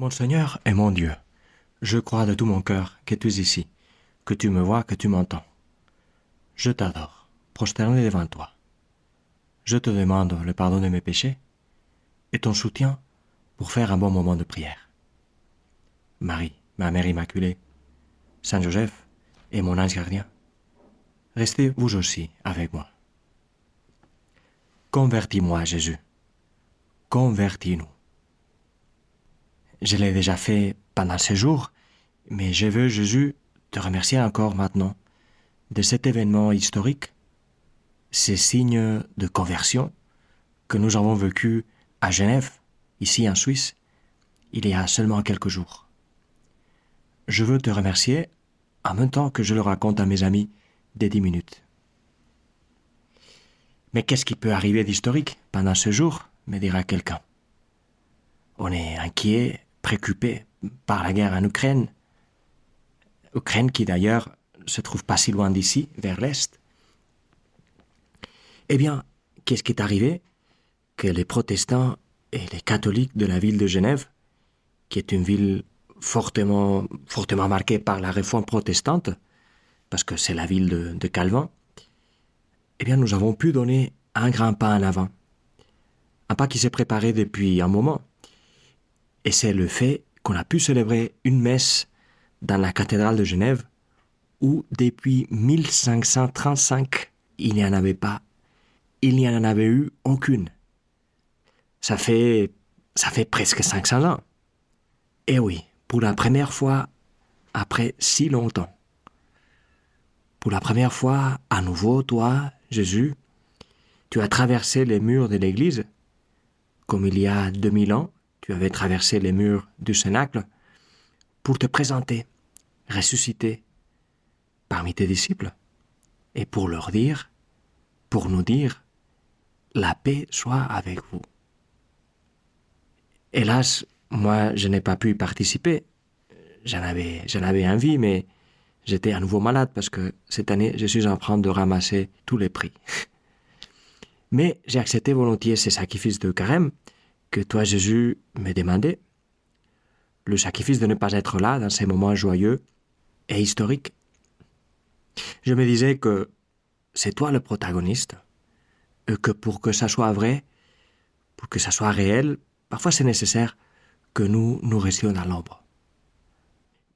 Mon Seigneur et mon Dieu, je crois de tout mon cœur que tu es ici, que tu me vois, que tu m'entends. Je t'adore, prosterné devant toi. Je te demande le pardon de mes péchés et ton soutien pour faire un bon moment de prière. Marie, ma mère immaculée, Saint Joseph et mon ange gardien, restez vous aussi avec moi. Convertis-moi, Jésus. Convertis-nous. Je l'ai déjà fait pendant ces jours, mais je veux, Jésus, te remercier encore maintenant de cet événement historique, ces signes de conversion que nous avons vécu à Genève, ici en Suisse, il y a seulement quelques jours. Je veux te remercier en même temps que je le raconte à mes amis dès 10 minutes. Mais qu'est-ce qui peut arriver d'historique pendant ce jour, me dira quelqu'un. On est inquiet, préoccupé par la guerre en Ukraine. Ukraine qui d'ailleurs se trouve pas si loin d'ici, vers l'Est. Eh bien, qu'est-ce qui est arrivé? Que les protestants et les catholiques de la ville de Genève, qui est une ville fortement marquée par la réforme protestante, parce que c'est la ville de Calvin, eh bien nous avons pu donner un grand pas en avant. Un pas qui s'est préparé depuis un moment. Et c'est le fait qu'on a pu célébrer une messe dans la cathédrale de Genève où depuis 1535, il n'y en avait eu aucune. Ça fait presque 500 ans. Et oui, pour la première fois après si longtemps. Pour la première fois, à nouveau, toi, Jésus, tu as traversé les murs de l'Église, comme il y a 2000 ans, tu avais traversé les murs du Cénacle, pour te présenter, ressuscité, parmi tes disciples, et pour leur dire, pour nous dire, la paix soit avec vous. Hélas, moi, je n'ai pas pu y participer. J'en avais envie, mais j'étais à nouveau malade parce que cette année, je suis en train de ramasser tous les prix. Mais j'ai accepté volontiers ces sacrifices de carême que toi, Jésus, me demandait. Le sacrifice de ne pas être là dans ces moments joyeux et historiques. Je me disais que c'est toi le protagoniste, et que pour que ça soit vrai, pour que ça soit réel, parfois c'est nécessaire que nous restions dans l'ombre.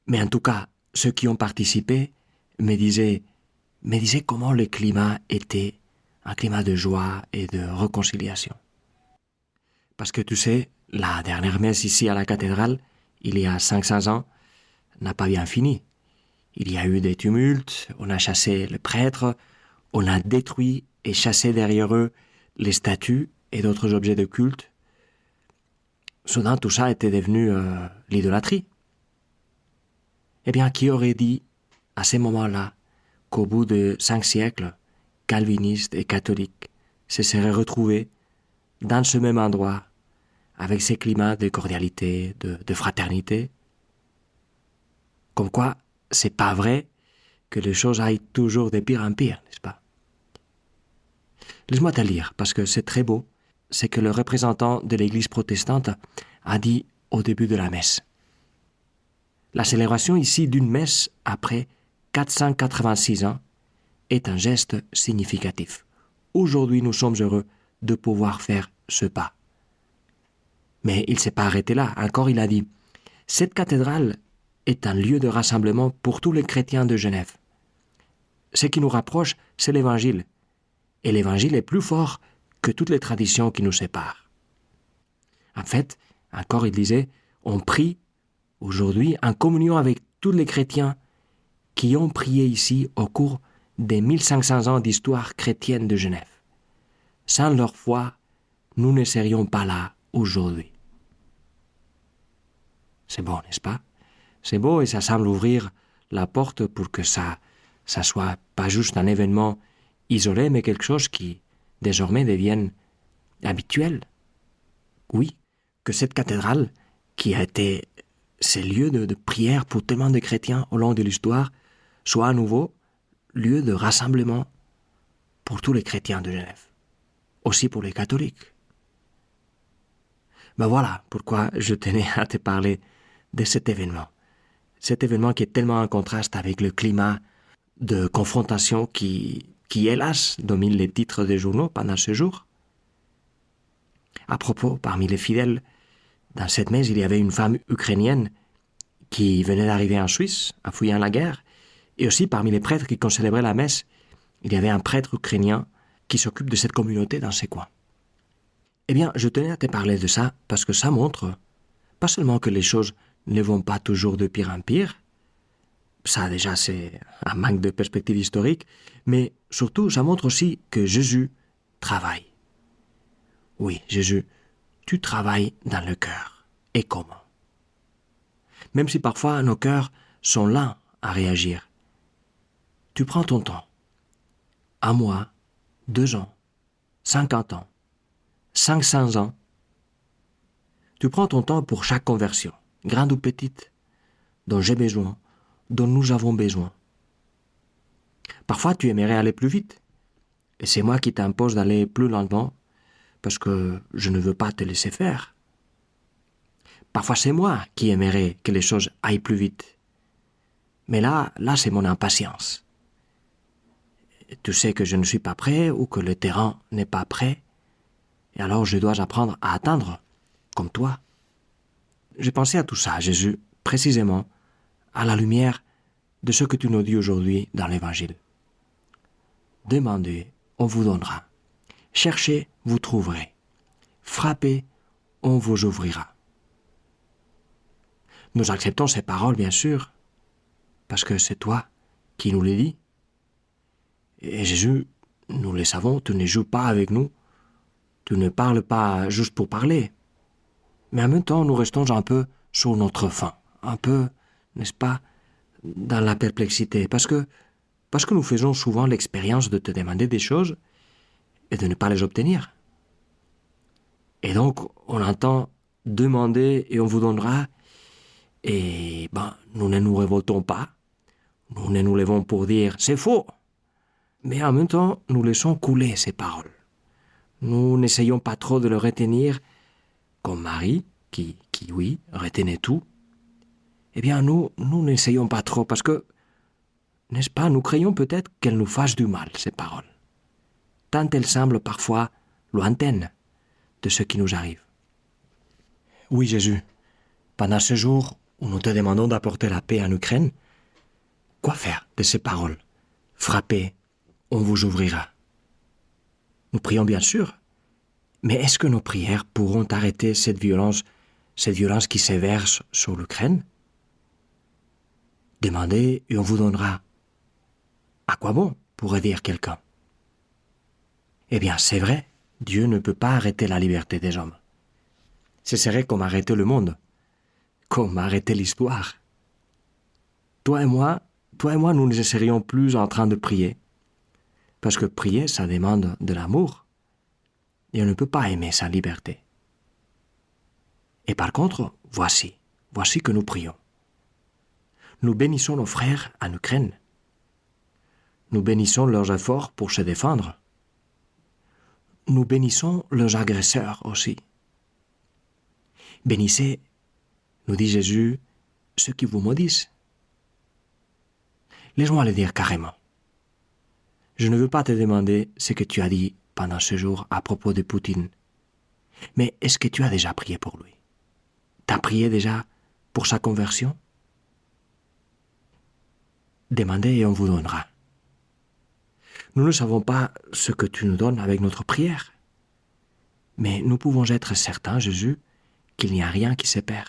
Mais en tout cas, ceux qui ont participé me disaient comment le climat était un climat de joie et de réconciliation. Parce que tu sais, la dernière messe ici à la cathédrale, il y a 500 ans, n'a pas bien fini. Il y a eu des tumultes, on a chassé le prêtre, on a détruit et chassé derrière eux les statues et d'autres objets de culte. Soudain, tout ça était devenu l'idolâtrie. Eh bien, qui aurait dit, à ces moments-là, qu'au bout de 5 siècles, calvinistes et catholiques se seraient retrouvés dans ce même endroit, avec ces climats de cordialité, de fraternité. Comme quoi, c'est pas vrai que les choses aillent toujours de pire en pire, n'est-ce pas? Laisse-moi te lire, parce que c'est très beau. C'est que le représentant de l'Église protestante a dit au début de la messe. La célébration ici d'une messe après 486 ans est un geste significatif. Aujourd'hui, nous sommes heureux de pouvoir faire ce pas. Mais il ne s'est pas arrêté là. Encore, il a dit, cette cathédrale est un lieu de rassemblement pour tous les chrétiens de Genève. Ce qui nous rapproche, c'est l'Évangile. Et l'Évangile est plus fort que toutes les traditions qui nous séparent. En fait, encore il disait, on prie aujourd'hui en communion avec tous les chrétiens qui ont prié ici au cours des 1500 ans d'histoire chrétienne de Genève. Sans leur foi, nous ne serions pas là aujourd'hui. C'est beau, n'est-ce pas? C'est beau et ça semble ouvrir la porte pour que ça soit pas juste un événement isolé, mais quelque chose qui, désormais, devienne habituel. Oui, que cette cathédrale, qui a été ces lieux de prière pour tellement de chrétiens au long de l'histoire, soit à nouveau lieu de rassemblement pour tous les chrétiens de Genève, aussi pour les catholiques. Ben voilà pourquoi je tenais à te parler de cet événement. Cet événement qui est tellement en contraste avec le climat de confrontation qui hélas, domine les titres des journaux pendant ce jour. À propos, parmi les fidèles, dans cette messe, il y avait une femme ukrainienne qui venait d'arriver en Suisse, en fuyant la guerre, et aussi parmi les prêtres qui célébraient la messe, il y avait un prêtre ukrainien qui s'occupe de cette communauté dans ces coins. Eh bien, je tenais à te parler de ça parce que ça montre, pas seulement que les choses ne vont pas toujours de pire en pire, ça déjà c'est un manque de perspective historique, mais surtout ça montre aussi que Jésus travaille. Oui, Jésus, tu travailles dans le cœur. Et comment? Même si parfois nos cœurs sont lents à réagir, tu prends ton temps. 1 mois, 2 ans, 50 ans, 500 ans. Tu prends ton temps pour chaque conversion, grande ou petite, dont j'ai besoin, dont nous avons besoin. Parfois, tu aimerais aller plus vite, et c'est moi qui t'impose d'aller plus lentement, parce que je ne veux pas te laisser faire. Parfois, c'est moi qui aimerais que les choses aillent plus vite. Mais là, c'est mon impatience. Tu sais que je ne suis pas prêt ou que le terrain n'est pas prêt, et alors je dois apprendre à attendre, comme toi. J'ai pensé à tout ça, Jésus, précisément, à la lumière de ce que tu nous dis aujourd'hui dans l'Évangile. Demandez, on vous donnera. Cherchez, vous trouverez. Frappez, on vous ouvrira. Nous acceptons ces paroles, bien sûr, parce que c'est toi qui nous les dis. Et Jésus, nous le savons, tu ne joues pas avec nous, tu ne parles pas juste pour parler. Mais en même temps, nous restons un peu sur notre faim, un peu, n'est-ce pas, dans la perplexité, parce que nous faisons souvent l'expérience de te demander des choses et de ne pas les obtenir. Et donc, on entend demander et on vous donnera, et nous ne nous révoltons pas, nous ne nous levons pour dire c'est faux, mais en même temps, nous laissons couler ces paroles. Nous n'essayons pas trop de le retenir, comme Marie, qui oui, retenait tout. Eh bien, nous n'essayons pas trop, parce que, n'est-ce pas, nous craignons peut-être qu'elles nous fassent du mal, ces paroles, tant elles semblent parfois lointaines de ce qui nous arrive. Oui, Jésus, pendant ce jour où nous te demandons d'apporter la paix en Ukraine, quoi faire de ces paroles? Frappez, on vous ouvrira. Nous prions bien sûr, mais est-ce que nos prières pourront arrêter cette violence qui s'éverse sur l'Ukraine? Demandez et on vous donnera. À quoi bon, pourrait dire quelqu'un? Eh bien, c'est vrai, Dieu ne peut pas arrêter la liberté des hommes. Ce serait comme arrêter le monde, comme arrêter l'histoire. Toi et moi, nous ne serions plus en train de prier. Parce que prier, ça demande de l'amour. Et on ne peut pas aimer sa liberté. Et par contre, voici que nous prions. Nous bénissons nos frères en Ukraine. Nous bénissons leurs efforts pour se défendre. Nous bénissons leurs agresseurs aussi. Bénissez, nous dit Jésus, ceux qui vous maudissent. Laisse-moi le dire carrément. Je ne veux pas te demander ce que tu as dit pendant ce jour à propos de Poutine. Mais est-ce que tu as déjà prié pour lui? T'as prié déjà pour sa conversion? Demandez et on vous donnera. Nous ne savons pas ce que tu nous donnes avec notre prière. Mais nous pouvons être certains, Jésus, qu'il n'y a rien qui se perd.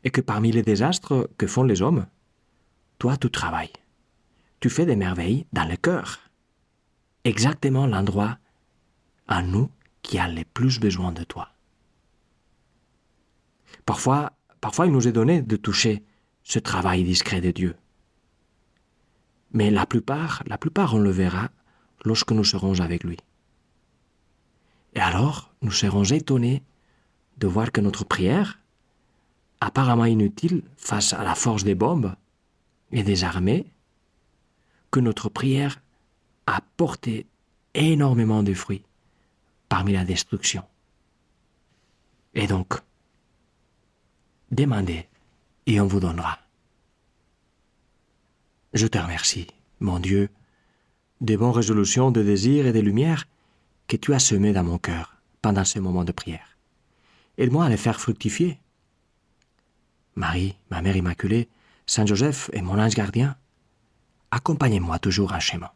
Et que parmi les désastres que font les hommes, toi tu travailles. Tu fais des merveilles dans le cœur. Exactement l'endroit à nous qui a le plus besoin de toi. Parfois, il nous est donné de toucher ce travail discret de Dieu. Mais la plupart, on le verra lorsque nous serons avec lui. Et alors, nous serons étonnés de voir que notre prière, apparemment inutile face à la force des bombes et des armées, que notre prière a porté énormément de fruits parmi la destruction. Et donc, demandez et on vous donnera. Je te remercie, mon Dieu, des bonnes résolutions, de désirs et de lumières que tu as semées dans mon cœur pendant ce moment de prière. Aide-moi à les faire fructifier. Marie, ma Mère Immaculée, Saint Joseph et mon ange gardien, accompagnez-moi toujours en chemin.